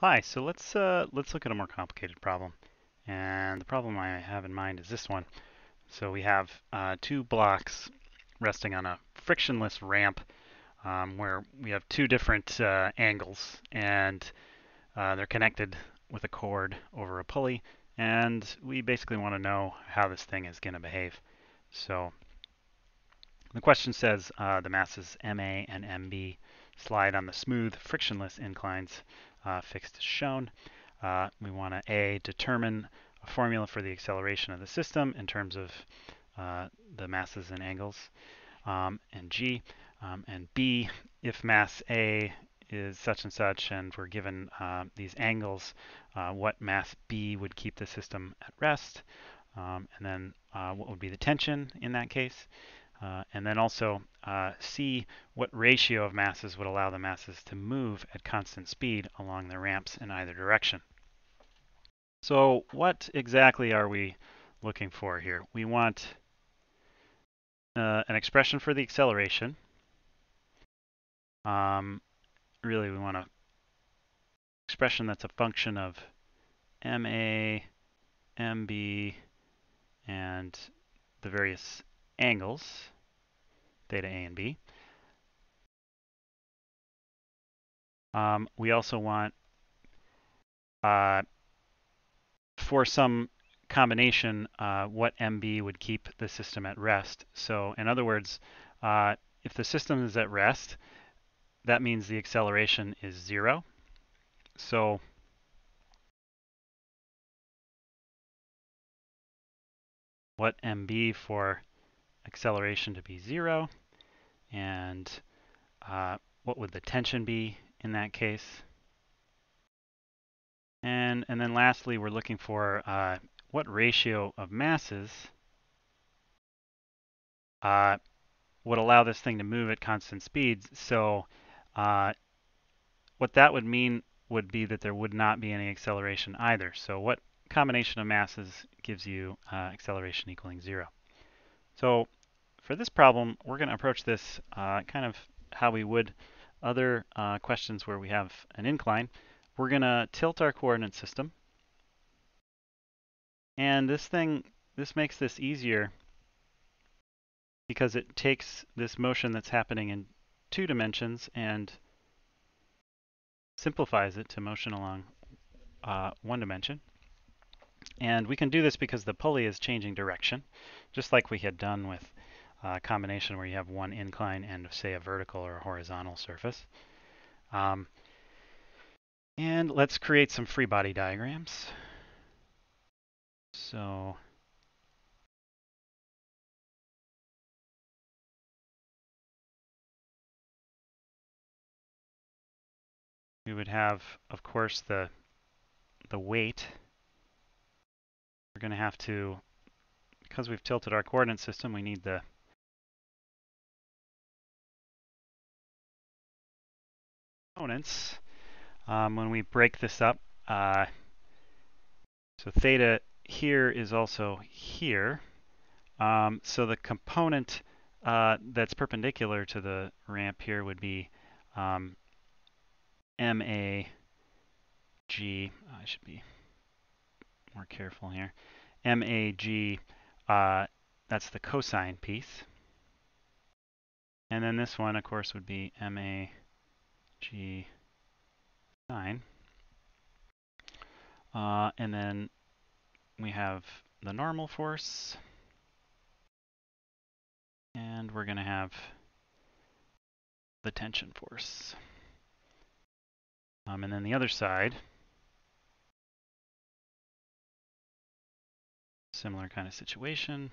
Hi, so let's look at a more complicated problem. And the problem I have in mind is this one. So we have two blocks resting on a frictionless ramp where we have two different angles, and they're connected with a cord over a pulley. And we basically want to know how this thing is going to behave. So the question says the masses MA and MB slide on the smooth, frictionless inclines fixed as shown. We want to A, determine a formula for the acceleration of the system in terms of the masses and angles, and G, and B, if mass A is such and such and we're given these angles, what mass B would keep the system at rest, and then what would be the tension in that case. And then also see what ratio of masses would allow the masses to move at constant speed along the ramps in either direction. So what exactly are we looking for here? We want an expression for the acceleration. Really, we want an expression that's a function of MA, MB, and the various angles, theta A and B. We also want for some combination, what MB would keep the system at rest. So in other words, if the system is at rest, that means the acceleration is 0. So what MB for acceleration to be 0, and what would the tension be in that case? And then lastly, we're looking for what ratio of masses would allow this thing to move at constant speeds. So what that would mean would be that there would not be any acceleration either. So what combination of masses gives you acceleration equaling 0? So for this problem, we're going to approach this kind of how we would other questions where we have an incline. We're going to tilt our coordinate system. And this makes this easier because it takes this motion that's happening in 2 dimensions and simplifies it to motion along 1 dimension. And we can do this because the pulley is changing direction, just like we had done with a combination where you have one incline and, say, a vertical or a horizontal surface. And let's create some free body diagrams. So we would have, of course, the weight. We're going to have to, because we've tilted our coordinate system, we need the components. When we break this up, so theta here is also here. So the component that's perpendicular to the ramp here would be MAG. I should be more careful here. MAG, that's the cosine piece. And then this one, of course, would be MAG sine. And then we have the normal force. And we're going to have the tension force. And then the other side, similar kind of situation.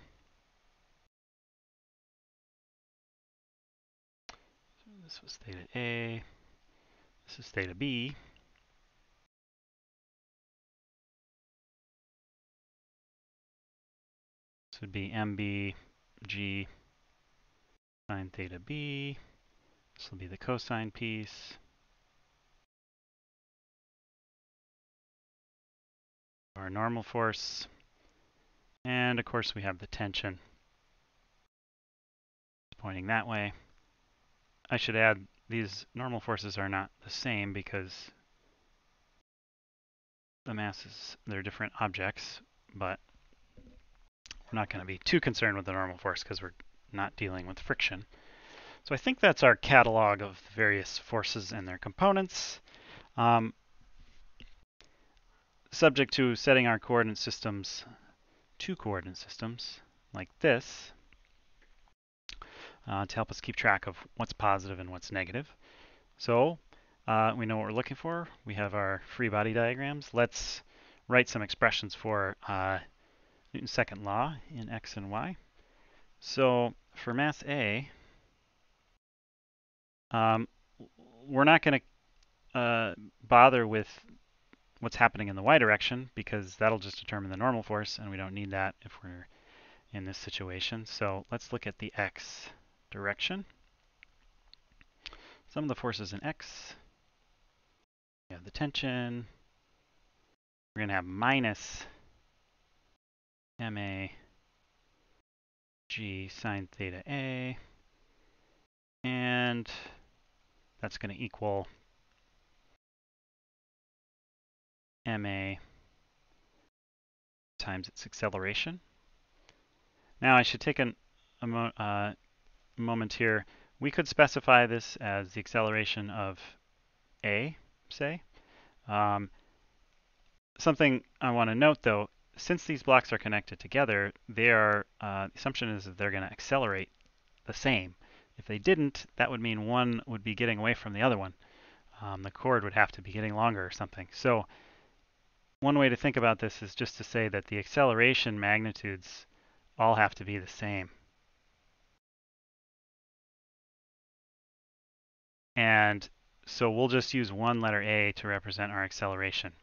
So this was theta A. This is theta B. This would be MBG sine theta B. This will be the cosine piece. Our normal force. And of course we have the tension pointing that way. I should add these normal forces are not the same because the masses. They're different objects, but we're not going to be too concerned with the normal force because we're not dealing with friction. So I think that's our catalog of the various forces and their components. Subject to setting our coordinate systems to coordinate systems like this to help us keep track of what's positive and what's negative. So we know what we're looking for. We have our free body diagrams. Let's write some expressions for Newton's second law in x and y. So for mass A, we're not going to bother with what's happening in the y direction because that'll just determine the normal force, and we don't need that if we're in this situation. So let's look at the x direction. Some of the forces in x. We have the tension. We're going to have minus ma g sine theta a, and that's going to equal ma times its acceleration. Now I should take a moment here. We could specify this as the acceleration of a, say. Something I want to note, though, since these blocks are connected together, the assumption is that they're going to accelerate the same. If they didn't, that would mean one would be getting away from the other one. The cord would have to be getting longer or something. So one way to think about this is just to say that the acceleration magnitudes all have to be the same. And so we'll just use one letter A to represent our acceleration.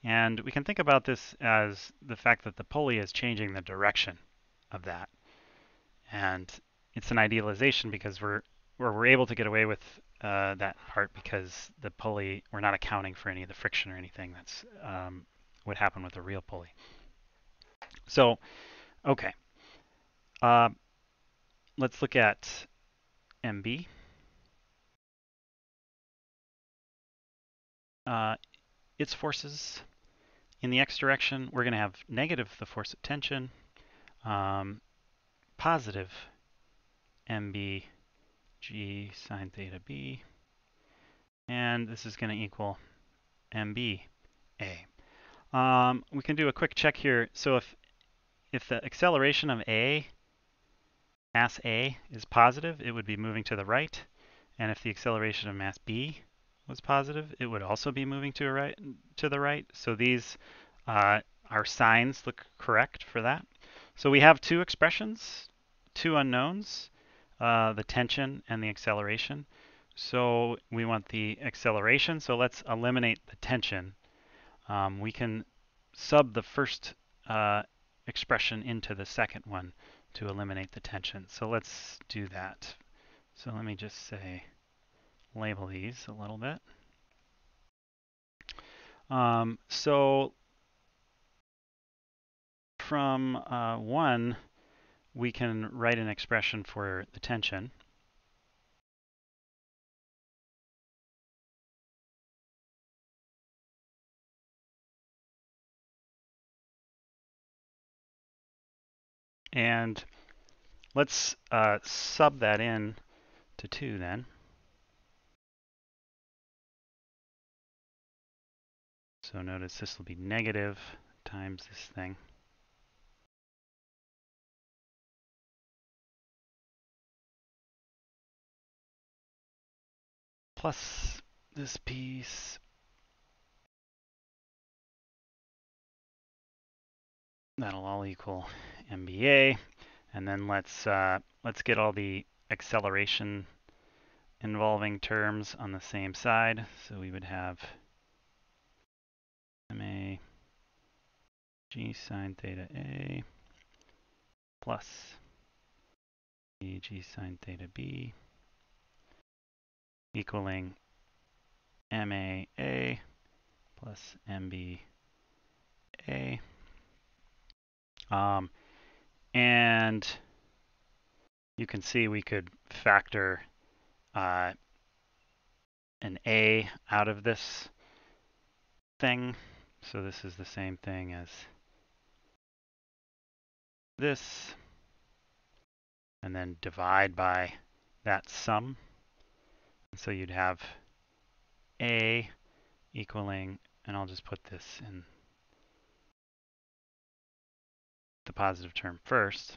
And we can think about this as the fact that the pulley is changing the direction of that. And it's an idealization because we're able to get away with that part because the pulley, we're not accounting for any of the friction or anything that's would happen with a real pulley. So, okay. Let's look at MB. Its forces in the x direction, we're going to have negative the force of tension, positive MB g sine theta b, and this is going to equal MB a. We can do a quick check here. So if the acceleration of A, mass A, is positive, it would be moving to the right. And if the acceleration of mass B was positive, it would also be moving to the right. So these our signs look correct for that. So we have two expressions, two unknowns, the tension and the acceleration. So we want the acceleration, so let's eliminate the tension. We can sub the first expression into the second one to eliminate the tension. So let's do that. So let me just say, label these a little bit. So from 1, we can write an expression for the tension. And let's sub that in to 2 then. So notice this will be negative times this thing. Plus this piece. That'll all equal MBA. And then let's get all the acceleration involving terms on the same side. So we would have ma g sine theta a plus g sine theta b equaling ma a plus mb a. And you can see we could factor an a out of this thing. So this is the same thing as this, and then divide by that sum. So you'd have A equaling, and I'll just put this in the positive term first.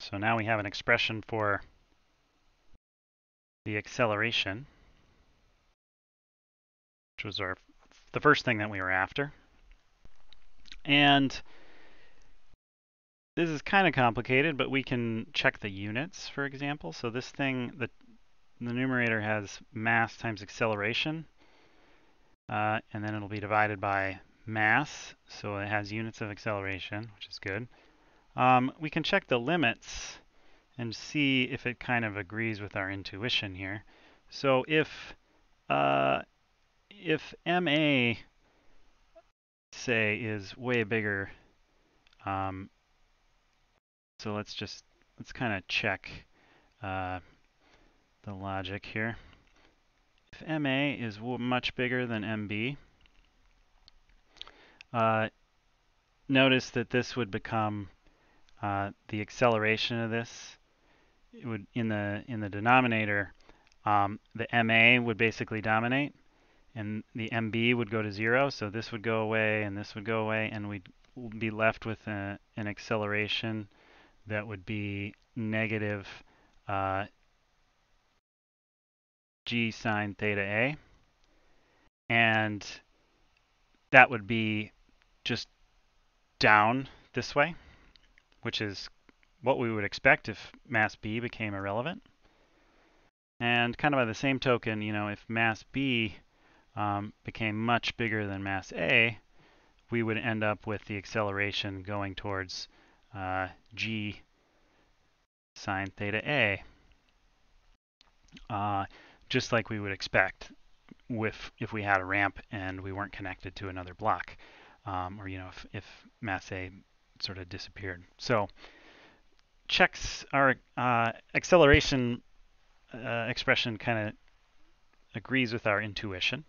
So now we have an expression for the acceleration, which was the first thing that we were after. And this is kind of complicated, but we can check the units, for example. So this thing, the numerator has mass times acceleration, and then it'll be divided by mass, so it has units of acceleration, which is good. We can check the limits and see if it kind of agrees with our intuition here. So if MA, say, is way bigger, so let's kind of check the logic here. If MA is much bigger than MB, notice that this would become the acceleration of this. It would in the denominator, the MA would basically dominate, and the MB would go to 0. So this would go away, and this would go away, and we'd be left with an acceleration that would be negative g sine theta a, and that would be just down this way, which is what we would expect if mass B became irrelevant. And kind of by the same token, if mass B became much bigger than mass A, we would end up with the acceleration going towards g sine theta a, just like we would expect if we had a ramp and we weren't connected to another block, or if mass A sort of disappeared. So checks our acceleration expression kind of agrees with our intuition.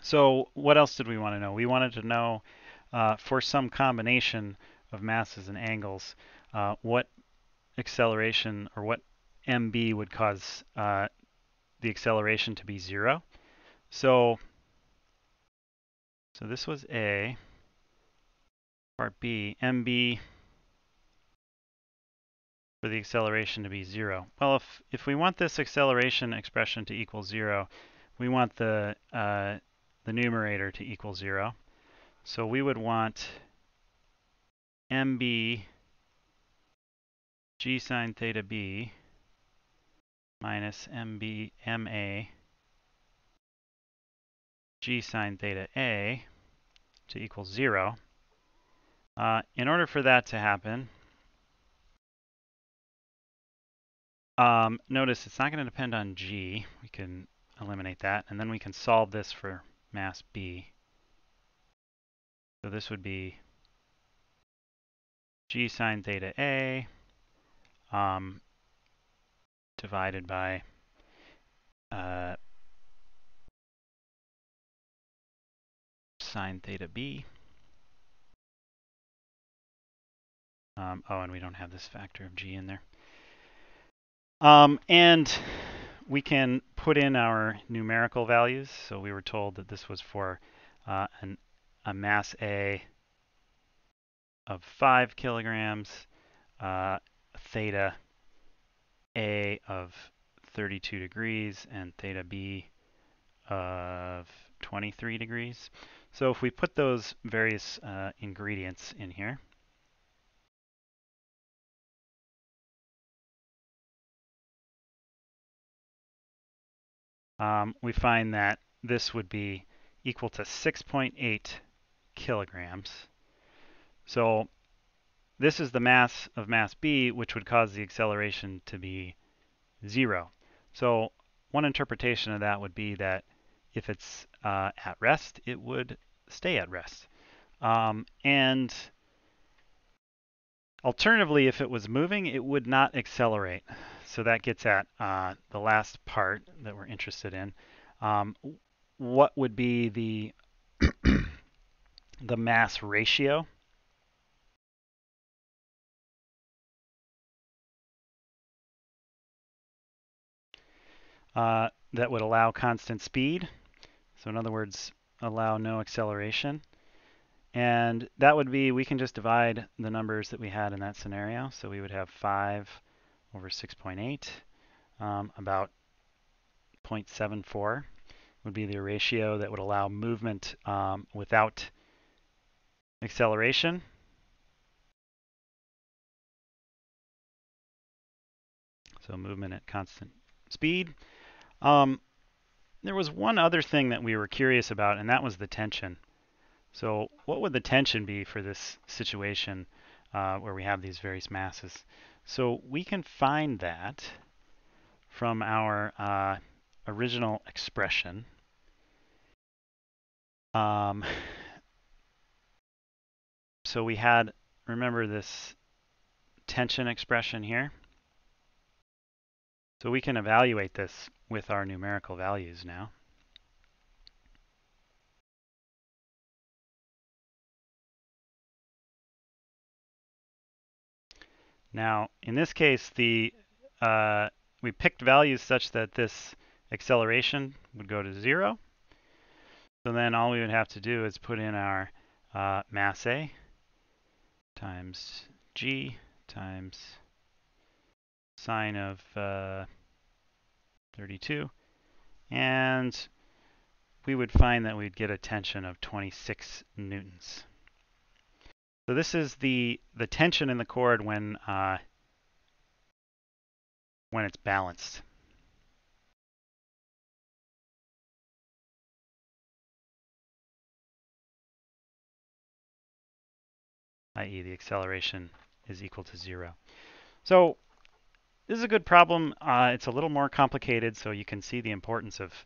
So what else did we want to know? We wanted to know for some combination of masses and angles, what acceleration or what MB would cause the acceleration to be 0. So this was A. Part B, MB for the acceleration to be 0. Well, if we want this acceleration expression to equal 0, we want the numerator to equal 0. So we would want MB g sine theta b minus MB MA g sine theta a to equal 0. In order for that to happen, notice it's not going to depend on g. We can eliminate that, and then we can solve this for mass b. So this would be g sine theta a divided by sine theta b. And we don't have this factor of g in there. And we can put in our numerical values. So we were told that this was for a mass A of 5 kilograms, theta A of 32 degrees, and theta B of 23 degrees. So if we put those various ingredients in here, we find that this would be equal to 6.8 kilograms. So this is the mass of mass B, which would cause the acceleration to be 0. So one interpretation of that would be that if it's at rest, it would stay at rest. And alternatively, if it was moving, it would not accelerate. So that gets at the last part that we're interested in. Um, what would be the mass ratio that would allow constant speed? So in other words, allow no acceleration. And that would be, we can just divide the numbers that we had in that scenario. So we would have 5 over 6.8, about 0.74 would be the ratio that would allow movement without acceleration. So movement at constant speed. There was one other thing that we were curious about, and that was the tension. So what would the tension be for this situation where we have these various masses? So we can find that from our original expression. So we had, remember this tension expression here? So we can evaluate this with our numerical values now. Now, in this case, we picked values such that this acceleration would go to 0. So then all we would have to do is put in our mass A times g times sine of 32. And we would find that we'd get a tension of 26 newtons. So this is the tension in the cord when it's balanced. I.e. the acceleration is equal to 0. So this is a good problem. It's a little more complicated, so you can see the importance of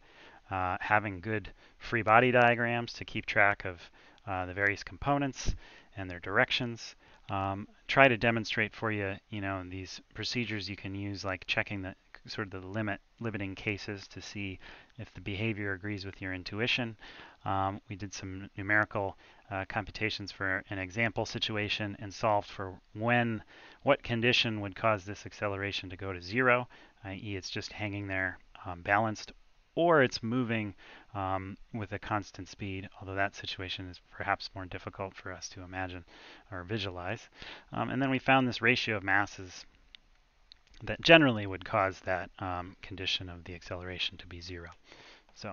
having good free body diagrams to keep track of the various components and their directions. Try to demonstrate for you, these procedures you can use, like checking the sort of the limiting cases to see if the behavior agrees with your intuition. We did some numerical computations for an example situation and solved for what condition would cause this acceleration to go to 0, i.e. it's just hanging there balanced, or it's moving with a constant speed, although that situation is perhaps more difficult for us to imagine or visualize. And then we found this ratio of masses that generally would cause that condition of the acceleration to be 0. So